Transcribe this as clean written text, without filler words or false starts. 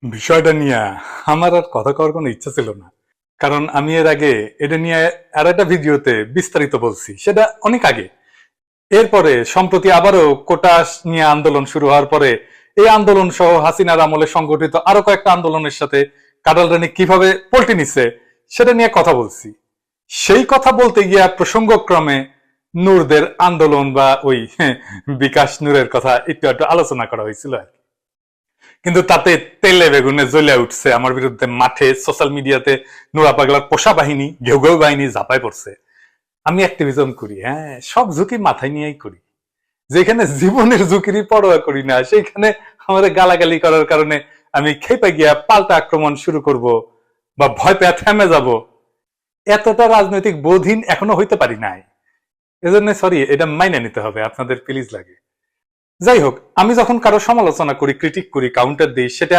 বিষয়টা নিয়ে আমার আর কথা কওয়ার কোনো ইচ্ছা ছিল না, কারণ আমি এর আগে এটা নিয়ে আর একটা ভিডিওতে বিস্তারিত বলছি, সেটা অনেক আগে। এরপরে সম্প্রতি আবারও কোটা নিয়ে আন্দোলন শুরু হওয়ার পরে এই আন্দোলন সহ হাসিনার আমলে সংগঠিত আরো কয়েকটা আন্দোলনের সাথে কাঁঠাল রানী কিভাবে পল্টি নিচ্ছে সেটা নিয়ে কথা বলছি। সেই কথা বলতে গিয়া প্রসঙ্গক্রমে নূরদের আন্দোলন বা ওই বিকাশ নূরের কথা একটু একটু আলোচনা করা হয়েছিল আর কি। কিন্তু তাতে তেলে বেগুনে জ্বলে উঠছে আমার বিরুদ্ধে, মাঠে সোশ্যাল মিডিয়াতে নুরা পাগলার পোষা বাহিনী, ঘেউ ঘেউ বাহিনী ঝাঁপায় পড়ছে। আমি অ্যাক্টিভিজম করি, হ্যাঁ, সব ঝুঁকি মাথায় নিয়েই করি। যেখানে জীবনের ঝুঁকিরই পরোয়া করি না, সেইখানে আমাদের গালাগালি করার কারণে আমি খেপে গিয়া পাল্টা আক্রমণ শুরু করব বা ভয় পেয়ে থেমে যাব, এতটা রাজনৈতিক বোধহীন এখনো হইতে পারি নাই। এজন্য সরি, এটা মাইনে নিতে হবে, আপনাদের প্লিজ লাগে। যাই হোক, আমি যখন কারো সমালোচনা করি, ক্রিটিক করি, কাউন্টার দিই, সেটা